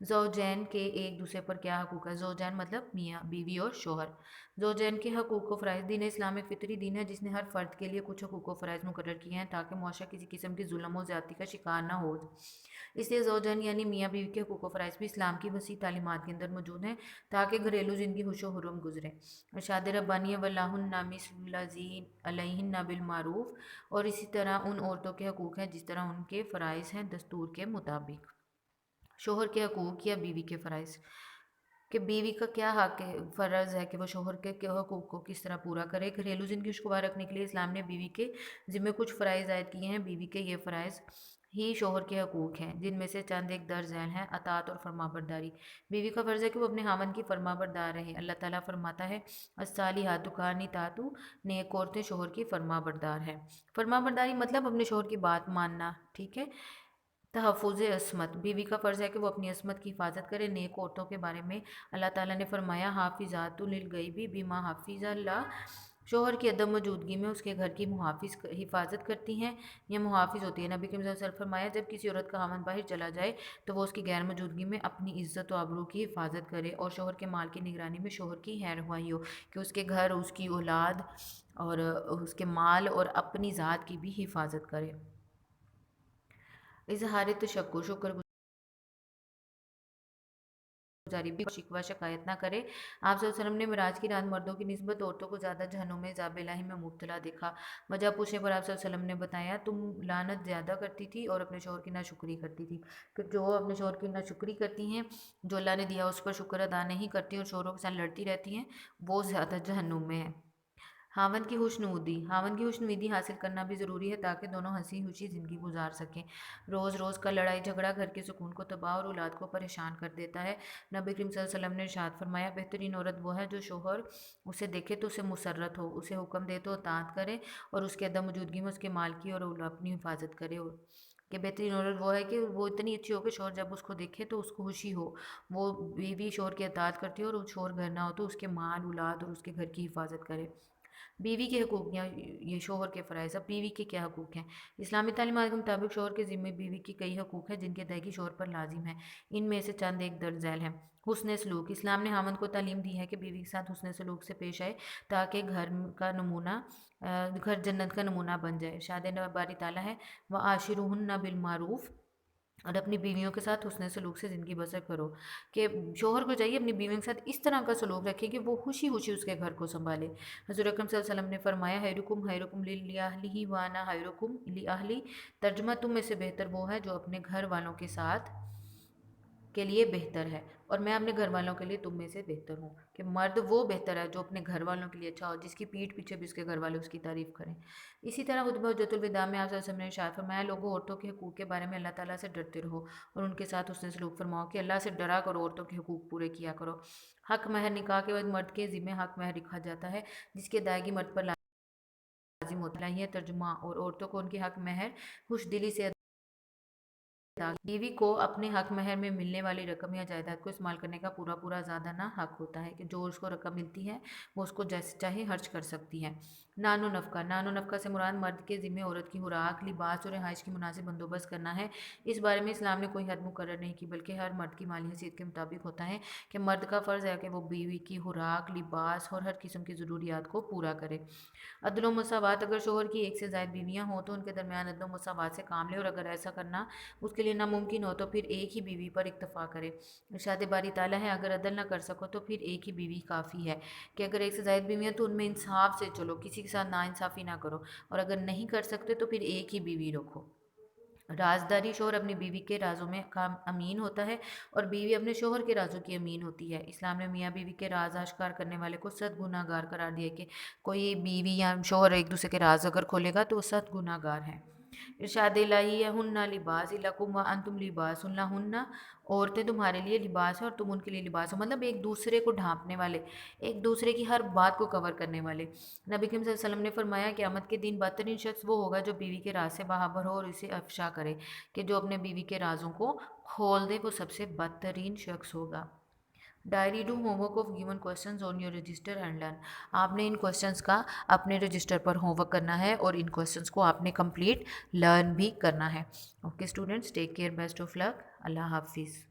زوجین کے ایک دوسرے پر کیا حقوق ہے؟ زوجین مطلب میاں بیوی اور شوہر۔ زوجین کے حقوق و فرائض۔ دین اسلام ایک فطری دین ہے جس نے ہر فرد کے لیے کچھ حقوق و فرائض مقرر کیے ہیں تاکہ معاشرہ کسی قسم کی ظلم و زیادتی کا شکار نہ ہو۔ اس لیے زوجین یعنی میاں بیوی کے حقوق و فرائض بھی اسلام کی وسیع تعلیمات کے اندر موجود ہیں تاکہ گھریلو زندگی خوش و حرم گزرے۔ ارشاد ربانی وَلَهُنَّ مِثْلُ الَّذِي عَلَيْهِنَّ بِالْمَعْرُوفِ، اور اسی طرح ان عورتوں کے حقوق ہیں جس طرح ان کے فرائض ہیں دستور کے مطابق۔ شوہر کے حقوق یا بیوی کے فرائض، کہ بیوی کا کیا حق ہے، فرض ہے کہ وہ شوہر کے حقوق کو کس طرح پورا کرے۔ گھریلو زندگی خوشگوار رکھنے کے لیے اسلام نے بیوی کے ذمہ کچھ فرائض عائد کیے ہیں۔ بیوی کے یہ فرائض ہی شوہر کے حقوق ہیں، جن میں سے چند ایک درج ذیل ہیں: اطاعت اور فرمانبرداری۔ بیوی کا فرض ہے کہ وہ اپنے خاوند کی فرمانبردار رہے۔ اللہ تعالیٰ فرماتا ہے الصالحات قانتات، نیک عورتیں شوہر کی فرمانبردار ہیں۔ فرمانبرداری مطلب اپنے شوہر کی بات ماننا، ٹھیک ہے۔ تحفظ عصمت، بیوی کا فرض ہے کہ وہ اپنی عصمت کی حفاظت کرے۔ نیک عورتوں کے بارے میں اللہ تعالیٰ نے فرمایا حافظات للغیب بما حفظ اللہ، شوہر کی عدم موجودگی میں اس کے گھر کی حفاظت کرتی ہیں یا محافظ ہوتی ہے۔ نبی کریم صلی اللہ علیہ وسلم فرمایا جب کسی عورت کا خاوند باہر چلا جائے تو وہ اس کی غیر موجودگی میں اپنی عزت و آبرو کی حفاظت کرے، اور شوہر کے مال کی نگرانی میں شوہر کی خیرخواہی ہو کہ اس کے گھر، اس کی اولاد اور اس کے مال اور اپنی ذات کی بھی حفاظت کرے۔ اظہار تشکر، شکر گزاری بھی، شکوہ شکایت نہ کرے۔ آپ صلی اللہ علیہ وسلم نے معراج کی رات مردوں کی نسبت عورتوں کو زیادہ جہنم میں عذاب الہی میں مبتلا دیکھا۔ وجہ پوچھنے پر آپ صلی اللہ علیہ وسلم نے بتایا تم لعنت زیادہ کرتی تھی اور اپنے شوہر کی ناشکری کرتی تھی، کہ جو اپنے شوہر کی ناشکری کرتی ہیں، جو اللہ نے دیا اس پر شکر ادا نہیں کرتی اور شوہروں کے ساتھ لڑتی رہتی ہیں، وہ زیادہ جہنم میں ہے۔ خاوند کی خوشنودی، خاوند کی خوشنودی حاصل کرنا بھی ضروری ہے تاکہ دونوں ہنسی خوشی زندگی گزار سکیں۔ روز روز کا لڑائی جھگڑا گھر کے سکون کو تباہ اور اولاد کو پریشان کر دیتا ہے۔ نبی کریم صلی اللہ علیہ وسلم نے ارشاد فرمایا بہترین عورت وہ ہے جو شوہر اسے دیکھے تو اسے مسرت ہو، اسے حکم دے تو اطاعت کرے، اور اس کے عدم موجودگی میں اس کے مال کی اور اپنی حفاظت کرے۔ کہ بہترین عورت وہ ہے کہ وہ اتنی اچھی ہو کہ شوہر جب اس کو دیکھے تو اس کو خوشی ہو، وہ بیوی شوہر کی اطاعت کرتی ہو اور شوہر گھر نہ ہو تو اس کے مال، اولاد اور اس کے گھر کی حفاظت کرے۔ بیوی کے حقوق یا یہ شوہر کے فرائض۔ اب بیوی کے کیا حقوق ہیں؟ اسلامی تعلیمات کے مطابق شوہر کے ذمہ بیوی کی کئی حقوق ہیں جن کی ادائیگی شوہر پر لازم ہے۔ ان میں سے چند ایک درج ذیل ہیں۔ حسن سلوک، اسلام نے خاوند کو تعلیم دی ہے کہ بیوی کے ساتھ حسن سلوک سے پیش آئے تاکہ گھر جنت کا نمونہ بن جائے۔ ارشاد باری تعالیٰ ہے وَعَاشِرُوهُنَّ بِالْمَعْرُوفِ، اور اپنی بیویوں کے ساتھ حسن سلوک سے زندگی بسر کرو، کہ شوہر کو چاہیے اپنی بیویوں کے ساتھ اس طرح کا سلوک رکھے کہ وہ خوشی خوشی اس کے گھر کو سنبھالے۔ حضور اکرم صلی اللہ علیہ وسلم نے فرمایا خیرکم خیرکم لأہلہ وانا خیرکم لأہلی، ترجمہ تم میں سے بہتر وہ ہے جو اپنے گھر والوں کے ساتھ کے لیے بہتر ہے اور میں اپنے گھر والوں کے لیے تم میں سے بہتر ہوں۔ کہ مرد وہ بہتر ہے جو اپنے گھر والوں کے لیے اچھا ہو، جس کی پیٹھ پیچھے بھی اس کے گھر والے اس کی تعریف کریں۔ اسی طرح خطبہ حجۃ الوداع میں آپ صلی اللہ علیہ وسلم نے ارشاد فرمایا لوگوں عورتوں کے حقوق کے بارے میں اللہ تعالیٰ سے ڈرتے رہو اور ان کے ساتھ حسن سلوک فرماؤ، کہ اللہ سے ڈرا کرو، عورتوں کے حقوق پورے کیا کرو۔ حق مہر، نکاح کے بعد مرد کے ذمہ حق مہر رکھا جاتا ہے جس کی ادائیگی مرد پر لازم ہوتا ہے۔ ترجمہ، اور عورتوں کو ان کے حق مہر خوش دلی سے بیوی کو اپنے حق مہر میں ملنے والی رقم یا جائیداد کو استعمال کرنے کا پورا آزادانہ حق ہوتا ہے، کہ جو اس کو رقم ملتی ہے وہ اس کو جیسے چاہے خرچ کر سکتی ہے۔ نان و نفقہ، نان و نفقہ سے مراد مرد کے ذمہ عورت کی خوراک، لباس اور رہائش کی مناسب بندوبست کرنا ہے۔ اس بارے میں اسلام نے کوئی حد مقرر نہیں کی بلکہ ہر مرد کی مالی حیثیت کے مطابق ہوتا ہے، کہ مرد کا فرض ہے کہ وہ بیوی کی خوراک، لباس اور ہر قسم کی ضروریات کو پورا کرے۔ عدل و مساوات، اگر شوہر کی ایک سے زائد بیویاں ہوں تو ان کے درمیان عدل و مساوات سے کام لے، اور اگر ایسا کرنا اس کے لیے ناممکن ہو تو پھر ایک ہی بیوی پر اکتفا کرے۔ ارشاد باری تعالیٰ ہے اگر عدل نہ کر سکو تو پھر ایک ہی بیوی کافی ہے، کہ اگر ایک سے زائد بیویاں تو ان میں انصاف سے چلو، کسی کے ساتھ ناانصافی نہ کرو، اور اگر نہیں کر سکتے تو پھر ایک ہی بیوی رکھو۔ رازداری، شوہر اپنی بیوی کے رازوں میں امین ہوتا ہے اور بیوی اپنے شوہر کے رازوں کی امین ہوتی ہے۔ اسلام نے میاں بیوی کے راز اشکار کرنے والے کو 100 گناہ گار قرار دیا، کہ کوئی بیوی یا شوہر ایک دوسرے کے راز اگر کھولے گا تو وہ 100 گناہ گار ہے۔ ارشاد الہی ہے ہن لباس لکم وانتم لباس لہن، عورتیں تمہارے لیے لباس ہیں اور تم ان کے لیے لباس ہو، مطلب ایک دوسرے کو ڈھانپنے والے، ایک دوسرے کی ہر بات کو کور کرنے والے۔ نبی کریم صلی اللہ علیہ وسلم نے فرمایا قیامت کے دن بدترین شخص وہ ہوگا جو بیوی کے راز سے باخبر ہو اور اسے افشا کرے، کہ جو اپنے بیوی کے رازوں کو کھول دے وہ سب سے بدترین شخص ہوگا۔ Diary, do home work of given questions on your register and learn, آپ نے ان کوسچنز کا اپنے رجسٹر پر ہوم ورک کرنا ہے اور ان کوسچنز کو آپ نے کمپلیٹ لرن بھی کرنا ہے۔ Okay students, take care, best of luck, اللہ حافظ۔